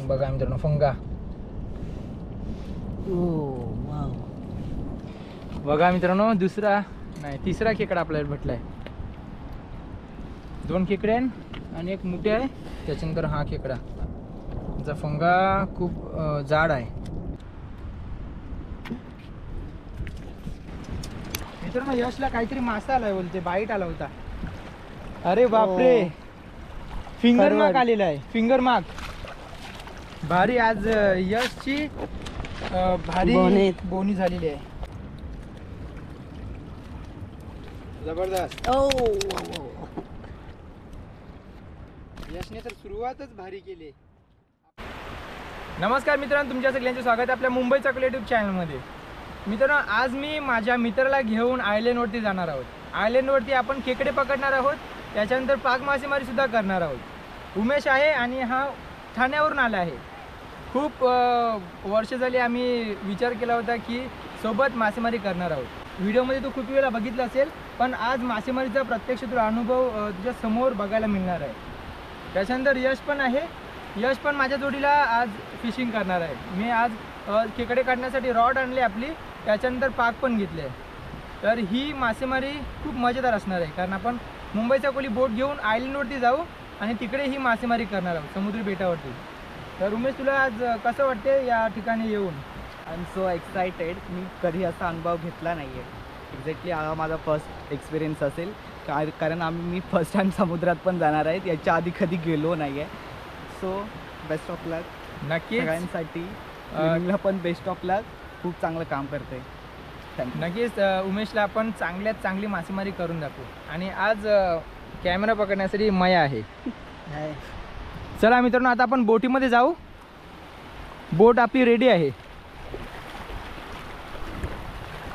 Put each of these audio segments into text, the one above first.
बघा मित्रांनो फंगा. बघा मित्रांनो दुसरा नाही तिसरा खेकडा आपल्याला भेटलाय. 2 खेकडे आणि एक मोठे आहे, त्याच्यानंतर हा खेकडा. त्याचा फंगा खूप जाड आहे. मित्रांनो यशला काहीतरी मासा आलाय बोलते, बाईट आला होता. अरे बापरे, फिंगर मार्क आलेला आहे. फिंगर मार्क भारी. आज यशची भारी बोनी झालेली आहे. जबरदस्त. यशने तर सुरुवातच भारी केली. नमस्कार मित्रांनो, तुमच्या सगळ्यांचे स्वागत आहे आपल्या मुंबई चॉकलेट यूट्यूब चॅनलमध्ये. मित्रांनो आज मी माझ्या मित्राला घेऊन आयलंडवरती जाणार आहोत. आयलंडवरती आपण खेकडे पकडणार आहोत, त्याच्यानंतर पाक मासेमारी सुद्धा करणार आहोत. उमेश आहे आणि हा ठाण्यावरून आला आहे. खूप वर्ष झाली आम्ही विचार केला होता की सोबत मासेमारी करणार आहोत. व्हिडिओमध्ये तू खूप वेळा बघितलं असेल, पण आज मासेमारीचा प्रत्यक्ष तुला अनुभव तुझ्या समोर बघायला मिळणार आहे. त्याच्यानंतर यश पण आहे. यश पण माझ्या जोडीला आज फिशिंग करणार आहे. मी आज खेकडे काढण्यासाठी रॉड आणले आपली, त्याच्यानंतर पाक पण घेतले. तर ही मासेमारी खूप मजेदार असणार आहे, कारण आपण मुंबईचा कोली बोट घेऊन आयलंडवरती जाऊ आणि तिकडे ही मासेमारी करणार आहोत समुद्री बेटावरती. तर उमेश तुला आज कसं वाटते या ठिकाणी येऊन? I am so excited. मी कधी असा अनुभव घेतला नाही आहे. एक्झॅक्टली हा माझा फर्स्ट एक्सपिरियन्स असेल, कारण मी फर्स्ट टाईम समुद्रात पण जाणार आहे. याच्या आधी कधी गेलो नाही आहे. सो बेस्ट ऑफ लक नक्की सगळ्यांसाठी. मला पण बेस्ट ऑफ लक. खूप चांगलं काम करते. थँक्यू. नक्कीच उमेशला आपण चांगल्यात चांगली मासेमारी करून दाखवू. आणि आज कॅमेरा पकडण्यासाठी मया आहे. चला मित्रांनो, आता आपण बोटीमध्ये जाऊ. बोट आपली रेडी आहे.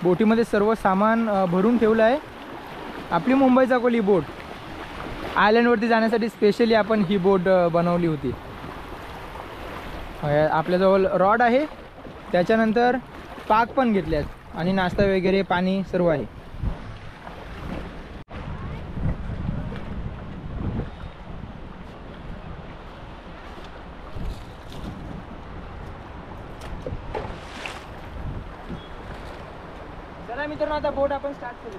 बोटीमध्ये सर्व सामान भरून ठेवलं आहे. आपली मुंबईचा कोली बोट आयलंडवरती जाण्यासाठी स्पेशली आपण ही बोट बनवली होती. आपल्याजवळ रॉड आहे, त्याच्यानंतर पाक पण घेतल्यात आणि नाश्ता वगैरे पाणी सर्व आहे. चला मित्रांनो, आता बोट आपण स्टार्ट करू.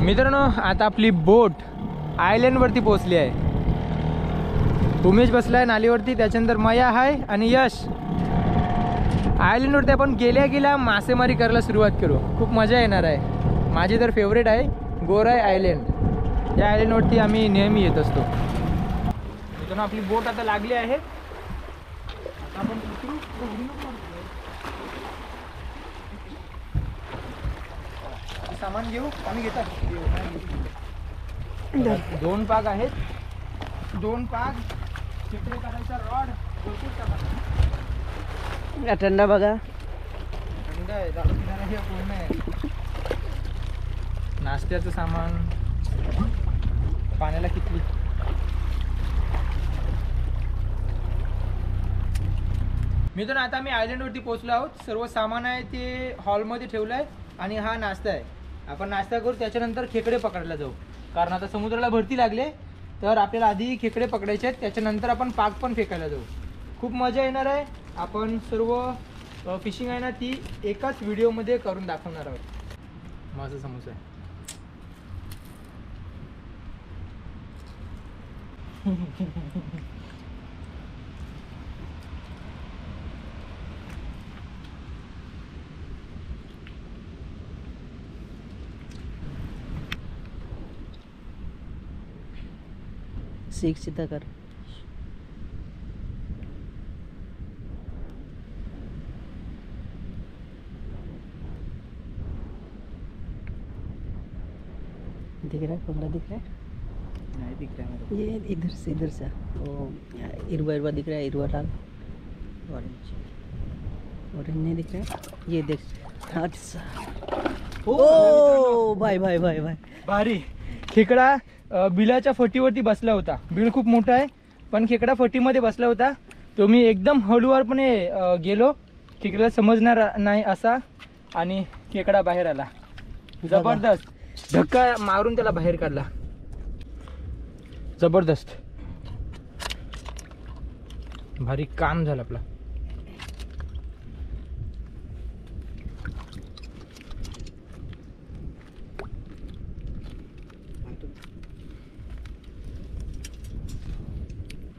मित्रांनो आता आपली बोट आयलंडवरती पोहोचली आहे. उमेश बसला आहे नालीवरती, त्याच्यानंतर मया आहे आणि यश. आयलंडवरती आपण गेल्या मासेमारी करायला सुरुवात करू. खूप मजा येणार आहे. माझी तर फेवरेट आहे गोराई आयलंड. या आयलंडवरती आम्ही नेहमी येत असतो. मित्रांनो आपली बोट आता लागली आहे. आता आपण सामान घेऊ. आम्ही घेतात 2 पाक आहेत. 2 पाक, खेकडे काढायचा रॉड, थंडा बघा. थंड आहे, दारू पिणारा हे पूर्ण आहे. नाश्त्याचं सामान, पाण्याला कितली. मित्रांनो आता आम्ही आयलंडवरती पोहोचलो आहोत. सर्व सामान आहे ते हॉलमध्ये ठेवलं आहे आणि हा नाश्ता आहे. आपण नाश्ता करू, त्याच्यानंतर खेकडे पकडायला जाऊ. कारण आता समुद्राला भरती लागले, तर आपल्याला आधी खेकडे पकडायचे आहेत, त्याच्यानंतर आपण पाक पण फेकायला जाऊ. खूप मजा येणार आहे. आपण सर्व फिशिंग आहे ना ती एकाच व्हिडिओमध्ये करून दाखवणार आहोत. माझा समोसा आहे. सीख सीधा कर. दिख रहा है, पगड़ा दिख रहा है? नहीं दिख रहा है मेरे ये इधर से वो इरवा इरवा दिख रहा है, इरवा लाल ऑरेंज ऑरेंज नहीं दिख रहा है। ये देख अच्छा ओ भाई भाई भाई भाई भारी खेकडा बिलाच्या फटीवरती बसला होता. बिल खूप मोठा आहे पण खेकडा फटीमध्ये बसला होता. तो मी एकदम हळूवारपणे गेलो, खेकड्याला समजणार नाही असा, आणि खेकडा बाहेर आला. जबरदस्त धक्का मारून त्याला बाहेर काढला. जबरदस्त भारी काम झालं आपलं.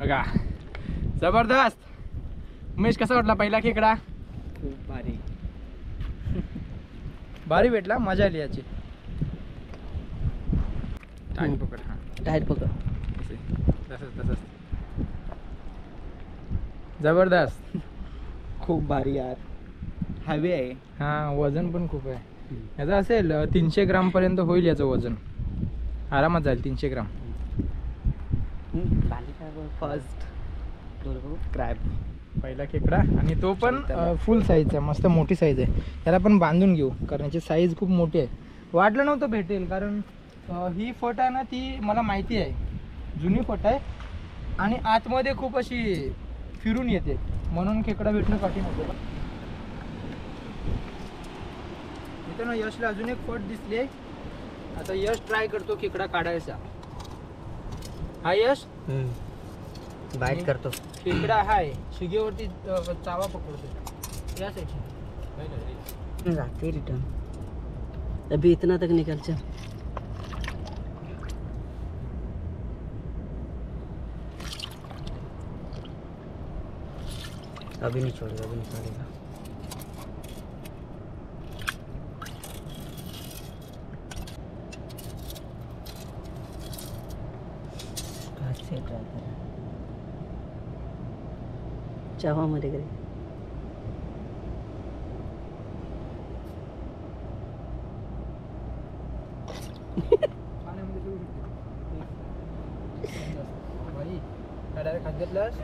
बघा जबरदस्त. उमेश कसा वाटला पहिला खेकडा? खूप भारी. भारी भेटला, मजा आली याची. टाईट पकड. हा टायर पकड़ तसंच जबरदस्त. खूप भारी यार. हवे आहे. हा वजन पण खूप आहे याचं. असेल 300 ग्राम पर्यंत होईल याचं वजन. आरामात जाईल 300 ग्राम. फर्स्ट क्रॅब पहिला खेकडा, आणि तो पण फुल साईजचा, मस्त मोठी साईज आहे. त्याला पण बांधून घेऊ कारण याची साईज खूप मोठी आहे. वाटलं नव्हतं भेटेल कारण ही फट आहे ना ती मला माहिती आहे, जुनी फट आहे आणि आतमध्ये खूप अशी फिरून येते, म्हणून खेकडा भेटणं कठीण होतं. इथं ना यशला अजून एक फट दिसली आहे. आता यश ट्राय करतो खेकडा काढायचा. हा यश बाइट करतो. खेकडा आहे शिगेवरती चावा पकडतो या साईडची. जाते रिटर्न अभी इतना तक निकल चल. अभी नहीं छोड़ेगा, अभी नहीं छोड़ेगा. से ट्राय करा चावामध्ये गेले. भाई डायरेक्ट खात घेतलास.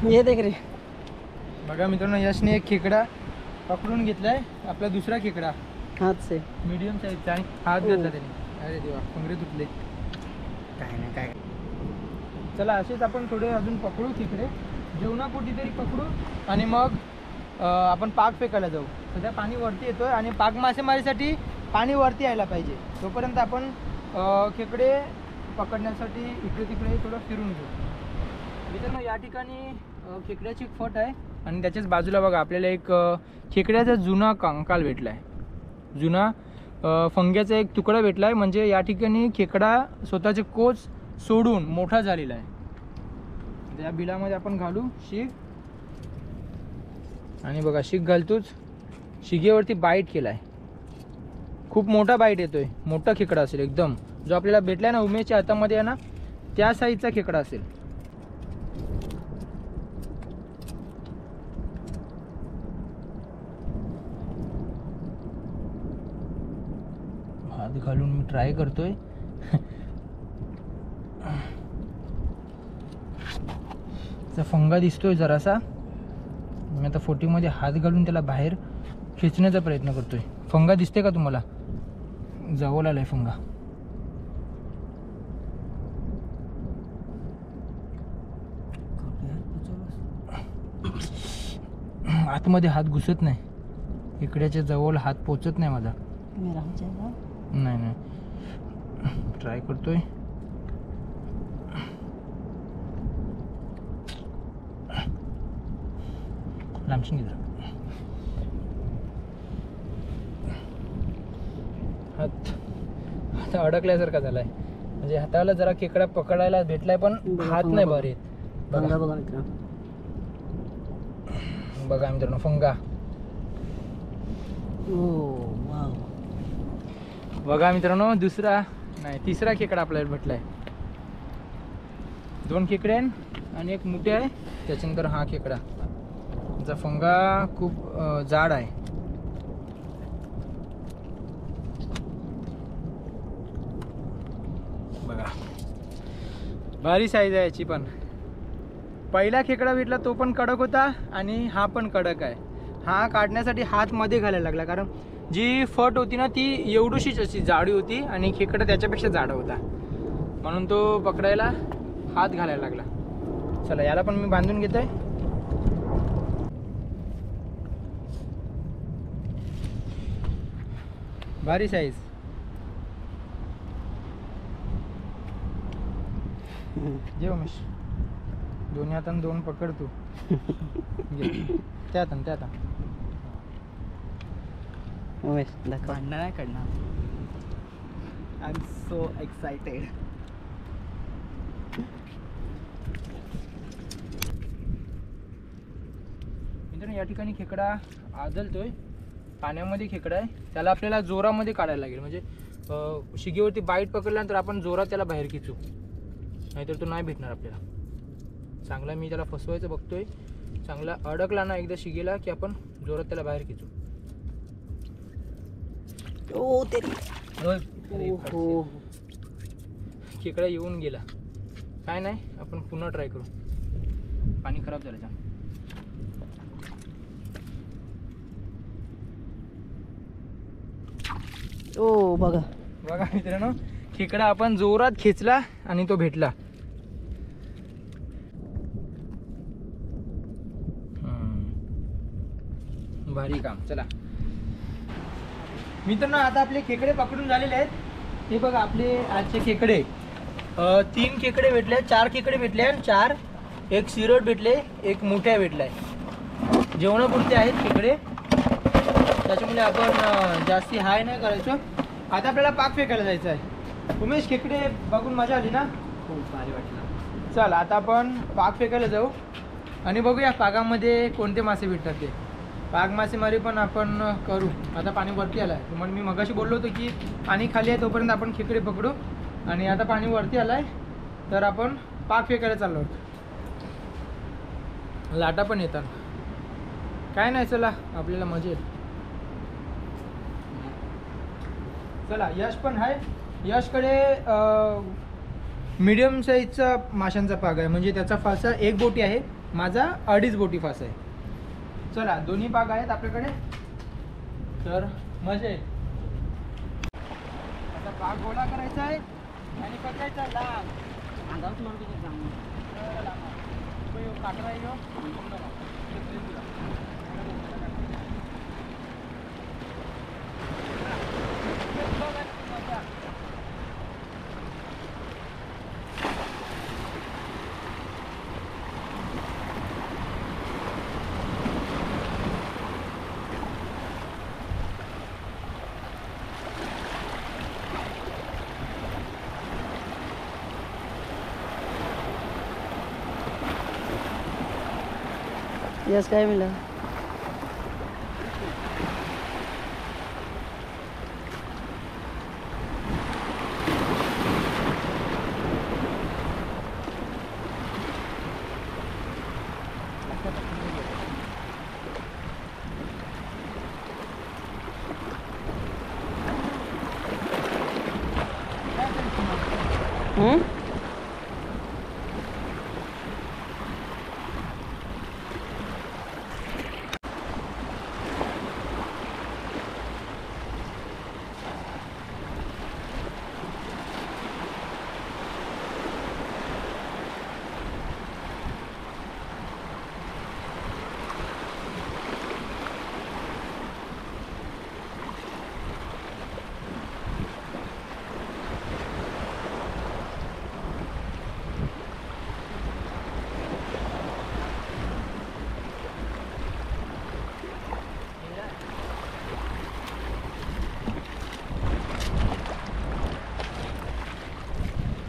ये देख रे. बघा मित्रांनो, यशने एक खेकडा पकडून घेतलाय. आपला दुसरा खेकडा हाथ से मीडियम साईजचा आणि हात घेतला त्याने. अरे देवा, कंगरे तुटले. काय ना काय. चला असेच आपण थोडे अजून पकडू खेकडे, जेवणापोटी तरी पकडू, आणि मग आपण पाक फेकायला जाऊ. सध्या पाणी वरती येतोय आणि पाक मासेमारीसाठी पाणी वरती यायला पाहिजे. तोपर्यंत आपण खेकडे पकडण्यासाठी इकडे तिकडे थोडं फिरून घेऊ. मित्रांनो, या ठिकाणी खेकड्याची एक फट आहे आणि त्याच्याच बाजूला बघा आपल्याला एक खेकड्याचा जुना कंकाल भेटला आहे. जुना फंग्याचा एक तुकडा भेटला आहे. म्हणजे या ठिकाणी खेकडा स्वतःचे कोच सोडून मोठा झालेला आहे. त्या बिलामध्ये आपण घालू शीग, आणि बघा शीग घालतोच शिगेवरती बाईट केला आहे. खूप मोठा बाईट येतोय. मोठा खेकडा असेल एकदम. जो आपल्याला भेटला ना उमेशच्या हातामध्ये आहे ना, त्या साईजचा खेकडा असेल. हात घालून मी ट्राय करतोय. फंगा दिसतोय जरासा. मी आता फोटीमध्ये हात घालून त्याला बाहेर खेचण्याचा प्रयत्न करतोय. फंगा दिसते का तुम्हाला? जवळ आलाय फंगा. आतमध्ये हात घुसत नाही. इकड्याच्या जवळ हात पोचत नाही माझा. नाही नाही, ट्राय करतोय. लांबशीन घे. हात अडकल्यासारखा झालाय, म्हणजे हाताला जरा खेकडा पकडायला भेटलाय पण हात नाही बरे येत. बघा बघा बघा मित्रांनो. बघा मित्रांनो फंगा. ओ वाव. बघा मित्रांनो तिसरा खेकडा आपल्याला भेटलाय. 2 खेकडे आहेत आणि एक मोठे आहे, त्याच्यानंतर हा खेकडा. त्याचा फंगा खूप जाड आहे. बघा भारी साईज आहे याची पण. पहिला खेकडा भेटला तो पण कडक होता आणि हा पण कडक आहे. हा काढण्यासाठी हात मध्ये घालायला लागला, कारण जी फट होती ना ती एवढीशीच अशी जाडी होती आणि खेकडा त्याच्यापेक्षा जाडा होता, म्हणून तो पकडायला हात घालायला लागला. चला याला पण मी बांधून घेत आहे. भारी साईज. जे उमेश, दोन्ही हातानं 2 पकड तू. घे. त्या हातानं. उमेश दाखव. भांडणं नाही करणार. I am so excited. मित्रांनो या ठिकाणी खेकडा आदलतोय. पाण्यामध्ये खेकडा आहे, त्याला आपल्याला जोरामध्ये काढायला लागेल. म्हणजे शिगेवरती बाईट पकडल्यानंतर आपण जोरात त्याला बाहेर खेचू, नाहीतर तो नाही भेटणार आपल्याला. चांगला मी त्याला फसवायचं बघतोय. चांगला अडकला ना एकदा शिगेला की आपण जोरात त्याला बाहेर खेचू. ओ तेरी. अरे, हो. खेकडा येऊन गेला. काय नाही, आपण पुन्हा ट्राय करू. पाणी खराब झालं छान. ओ बघा. बघा मित्रांनो खेकडा आपण जोरात खेचला आणि तो भेटला. भारी काम. चला मित्रांनो आता आपले खेकडे पकडून झालेले आहेत. हे बघा आपले आजचे खेकडे. 3 खेकडे भेटले, 4 खेकडे भेटले आणि 4 एक सिरोट भेटले, एक मोठ्या भेटलाय. जेवणापुरते आहेत खेकडे, त्याच्यामुळे आपण जास्ती हाय नाही करायचो. आता आपल्याला पाक फेकायला जायचं आहे. उमेश खेकडे बघून मजा आली ना? खूप भारी वाटलं. चल आता आपण पाक फेकायला जाऊ आणि बघूया पाकामध्ये कोणते मासे भेटतात ते. पाक मासेमारी पण आपण करू. आता पाणी वरती आलं आहे, तुम्हाला मी मगाशी बोललो होतो की पाणी खाली आहे तोपर्यंत आपण खेकडे पकडू. आणि आता पाणी वरती आलं आहे तर आपण पाक फेकायला चाललो आहोत. लाटा पण येतात. काय नाही, चला आपल्याला मजा येईल. चला यश पण आहे. यशकडे मीडियम साईजचा माशांचा पाग आहे, म्हणजे त्याचा फासा 1 बोटी आहे, माझा 2.5 बोटी फासा आहे. चला दोन्ही पाग आहेत आपल्याकडे, तर मजा येईल. आता पाग गोळा करायचा आहे आणि पकडायचा लांब. अंगावर मारतो की जाम. काटरा आहे ह्यो. यस काय मिळालं?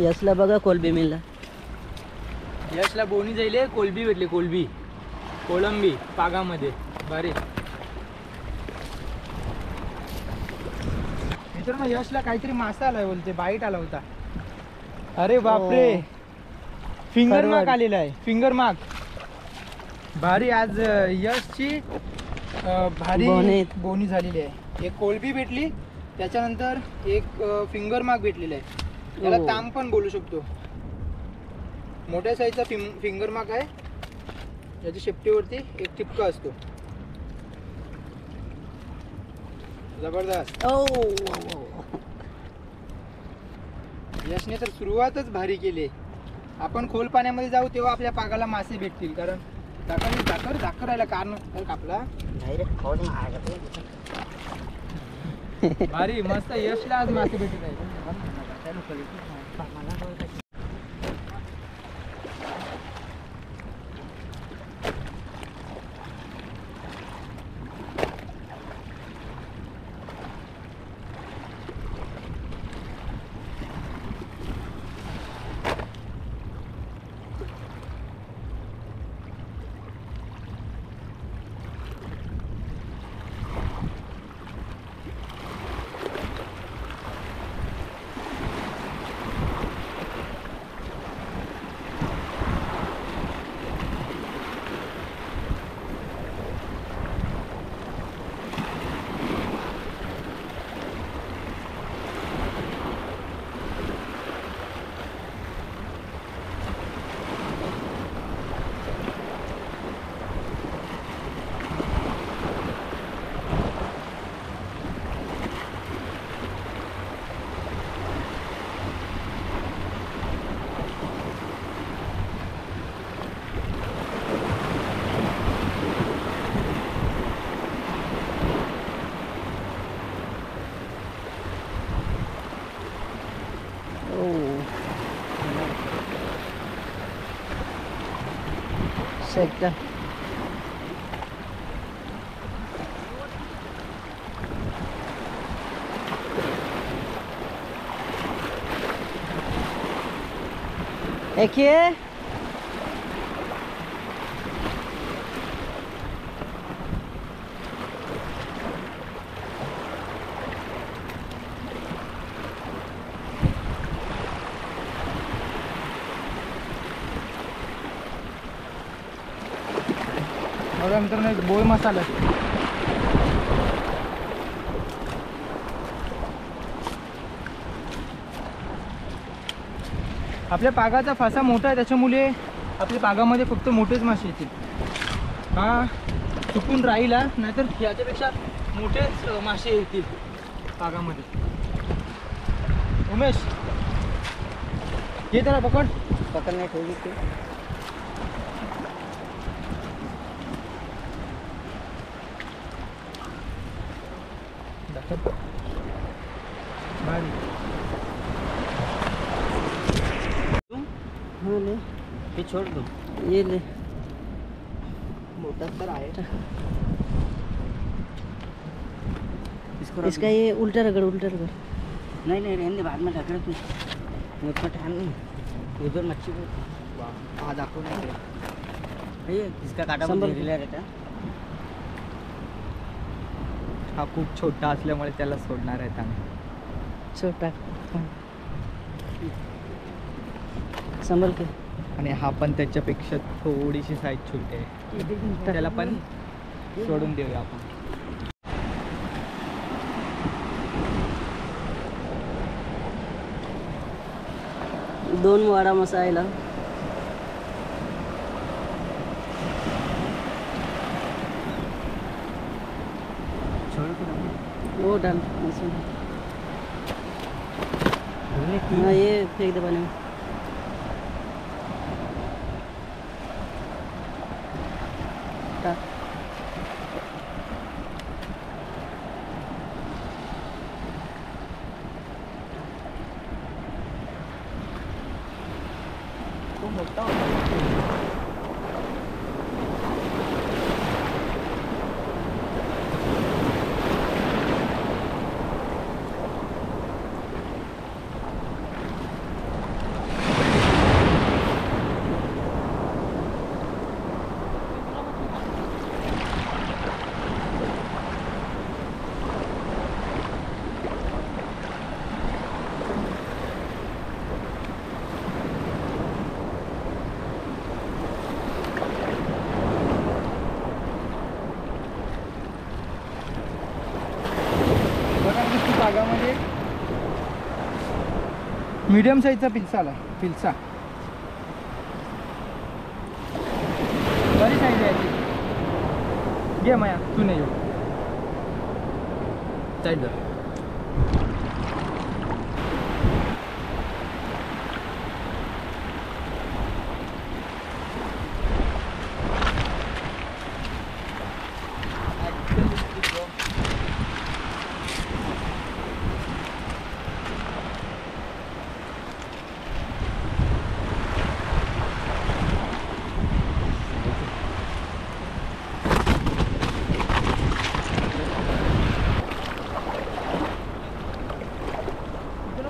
यशला बघा कोलबी मिळला. यशला बोनी जाईल कोलबी भेटली, कोलंबी पागामध्ये भारी. मित्रांनो यशला काहीतरी मासा आलाय बोलते, बाईट आला होता. अरे बापरे, फिंगर मार्क खरवड. आलेला आहे, फिंगर मार्क भारी. आज यशची भारी बोनीत. बोनी झालेली आहे. एक कोलबी भेटली, त्याच्यानंतर एक फिंगर मार्क भेटलेला आहे. याला ओ. ताम पण बोलू शकतो. मोठ्या साईजचा फिंगर मार्क आहे. याच्या शेपटीवरती एक टिपका असतो. जबरदस्त. ओ यशने तर सुरुवातच भारी केली. आपण खोल पाण्यामध्ये जाऊ तेव्हा आपल्या पागाला मासे भेटतील, कारण झाकर राहिला कारण तर कापला. भारी मस्त यशला आज मासे भेटत आहे. सेक्टर देखिए बघा मित्रांनो, एक बोळ मसाला. आपल्या पागाचा फासा मोठा आहे, त्याच्यामुळे आपल्या पागामध्ये फक्त मोठेच मासे येतील. हा चुकून राहिला, नाहीतर याच्यापेक्षा मोठेच मासे येतील पागामध्ये. उमेश ये त्याला पकड. पकड़ने ठेवी थी. भारी. हाँ ले, हे छोड़ दो. ये ले. मोठा तर आहे. इसका ये उल्टा रगड़, उल्टा रगड़. नहीं नहीं, रहने दे, बाद में ढक रहे तू. मुझको ठान नहीं, उधर मच्छी को हा दाखव नाही. हे इसका काटा संभल पण दिलेला रहता. हा खूप छोटा असल्यामुळे त्याला सोडणार आहेत आम्ही. छोटा संभल के. आणि हा पण त्याच्यापेक्षा थोडीशी साईज छोटी आहे, त्याला पण सोडून देऊया आपण. दोन वाडा मसाला. वो डाल मसाला. हाँ ये फेंक दे पानी में. टाक. तो मोठा होता. मीडियम साईजचा पिल्सा आला. पिल्सा बरी साईज आहे याची. घे माया, तू नाही येऊ साईड धर.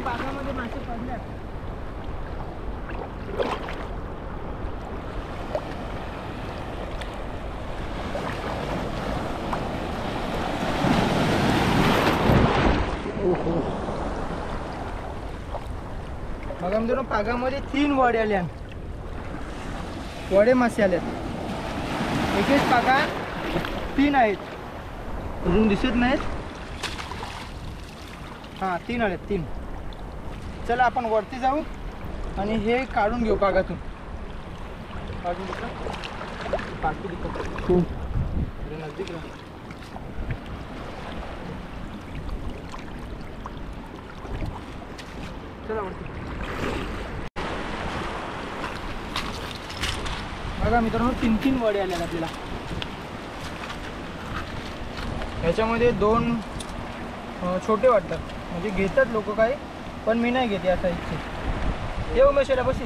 बागामध्ये मासे पडल्यात. बघा मित्रांनो, पागामध्ये 3 वडे आल्या. वडे मासे आल्यात. एक एक पागा 3 आहेत. अजून दिसत नाहीत. हां 3 आलेत 3. चला आपण वरती जाऊ आणि हे काढून घेऊ पागातून. काढून घेऊ. बाकी दिसतो. नजदीक राहा. चला वरती. बघा मित्रांनो, 3 वडे आले आपल्याला. ह्याच्यामध्ये 2 छोटे वाटतात, म्हणजे घेतात लोक काही, पण मी नाही घेते असा इच्छे. ये उमेश, बस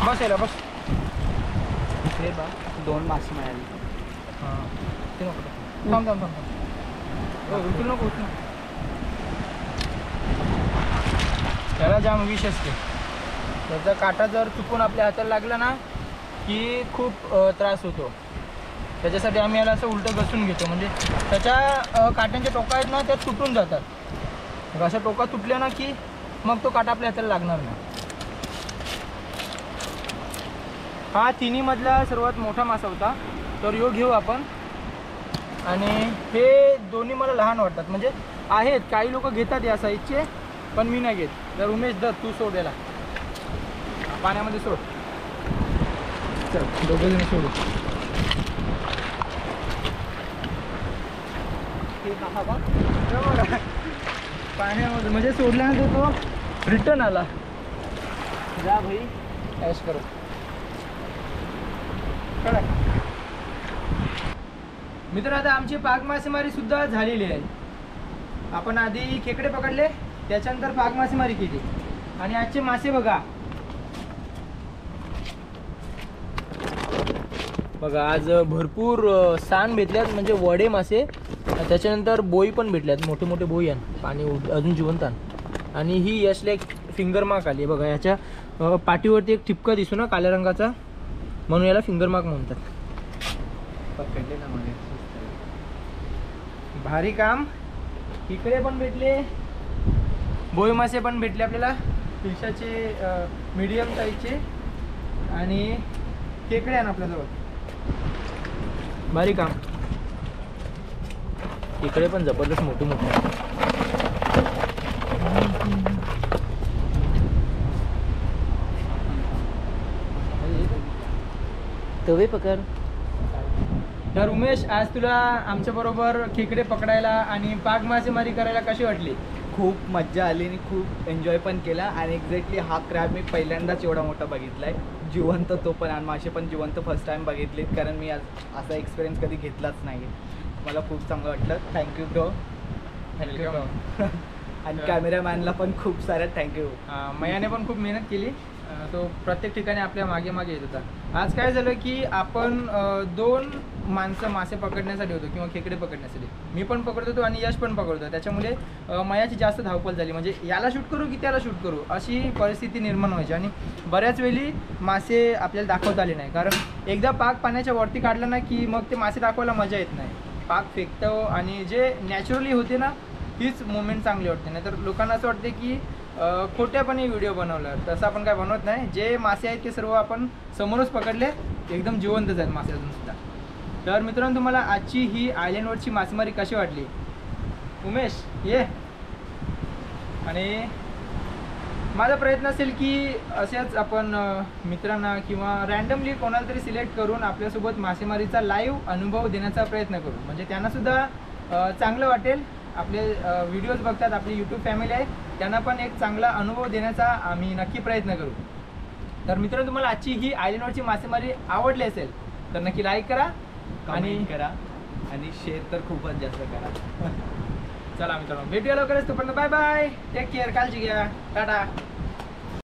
बसायला बस. हे बा 2 मासे मिळाली. हां ते नको. थांब थांब थांब. उचलू नको उचलू. त्याला जाम विष असते. त्याचा काटा जर चुकून आपल्या हाताला लागला ना की खूप त्रास होतो. त्याच्यासाठी आम्ही याला असं उलटं घसून घेतो, म्हणजे त्याच्या काट्यांच्या टोका आहेत ना त्या तुटून जातात. मग अशा टोका तुटल्या ना की मग तो काटा आपल्या हाताला लागणार नाही. हा 3 मधला सर्वात मोठा मासा होता, तर यो घेऊ आपण. आणि हे दोन्ही मला लहान वाटतात, म्हणजे आहेत काही लोक घेतात या साईजचे, पण मी नाही घेत. तर उमेश दत्त, तू सोड याला पाण्यामध्ये सोड. चल दोघंजण सोडू. पाण्यामध्ये म्हणजे सोडल्यानंतर तो रिटर्न आला. जा भाई ऐश करो. मित्र, आता आमची पाग मासेमारी सुद्धा झालेली आहे. आपण आधी खेकडे पकडले, त्याच्यानंतर पाग मासेमारी केली. आणि आजचे मासे बघा. बघा आज भरपूर सांड भेटल्यात, म्हणजे वडे मासे. त्याच्यानंतर बोई पण भेटल्यात, मोठे मोठे बोई आहे, पाणी अजून जिवंत आहे. आणि ही यशला एक फिंगर मार्क आली बघा. याच्या पाठीवरती एक ठिपका दिसतो ना काळ्या रंगाचा, म्हणून याला फिंगर मार्क म्हणतात. पकडले ना मला. भारी काम. इकडे पण भेटले बोई मासे, पण भेटले आपल्याला पिशाचे मीडियम साईजचे. आणि खेकडे आहे ना आपल्याजवळ. भारी काम. इकडे पण जबरदस्त मोठे मोठे. तवे पकड. तर उमेश, आज तुला आमच्या बरोबर खेकडे पकडायला आणि पाग मासेमारी करायला कशी वाटली? खूप मज्जा आली आणि खूप एन्जॉय पण केला. आणि एक्झॅक्टली हा क्रॅब मी पहिल्यांदाच एवढा मोठा बघितला आहे, जिवंत. तो पण, आणि मासे पण जिवंत फर्स्ट टाईम बघितलेत, कारण मी आज असा एक्सपिरियन्स कधी घेतलाच नाही. मला खूप चांगलं वाटलं. Thank you bro. आणि कॅमेरामॅनला पण खूप साऱ्या थँक्यू. मयाने पण खूप मेहनत केली. तो प्रत्येक ठिकाणी आपल्या मागे मागे येत होता. आज काय झालं की आपण 2 माणसं मासे पकडण्यासाठी होतो, किंवा खेकडे पकडण्यासाठी. मी पण पकडत होतो आणि यश पण पकडतो. त्याच्यामुळे मयाची जास्त धावपळ झाली, म्हणजे याला शूट करू की त्याला शूट करू अशी परिस्थिती निर्माण व्हायची. आणि बऱ्याच वेळी मासे आपल्याला दाखवता आले नाही, कारण एकदा पाक पाण्याच्या वरती काढलं ना की मग ते मासे दाखवायला मजा येत नाही. पाक फेकतो आणि जे नॅचरली होते ना तीच मोमेंट चांगली वाटते. नाही तर लोकांना असं वाटते की खोट्यापणे व्हिडिओ बनवला. तसं आपण काय बनवत नाही. जे मासे आहेत ते सर्व आपण समोरच पकडले, एकदम जिवंतच आहेत मासे अजून सुद्धा. तर मित्रांनो, तुम्हाला आजची ही आयलंडवरची मासेमारी कशी वाटली? उमेश ये. आणि माझा प्रयत्न असेल की असेच आपण मित्रांना किंवा रँडमली कोणाला तरी सिलेक्ट करून आपल्यासोबत मासेमारीचा लाईव्ह अनुभव देण्याचा प्रयत्न करू, म्हणजे त्यांनासुद्धा चांगलं वाटेल. आपले व्हिडिओज बघतात, आपली यूट्यूब फॅमिली आहे, त्यांना पण एक चांगला अनुभव देण्याचा आम्ही नक्की प्रयत्न करू. तर मित्रांनो, तुम्हाला आजची ही आयलंडवरची मासेमारी आवडली असेल तर नक्की लाईक करा आणि करा आणि शेअर तर खूपच जास्त करा. चला मित्रांनो, भेटूया लवकरच. तोपर्यंत बाय बाय, टेक केअर, काळजी घ्या, टाटा.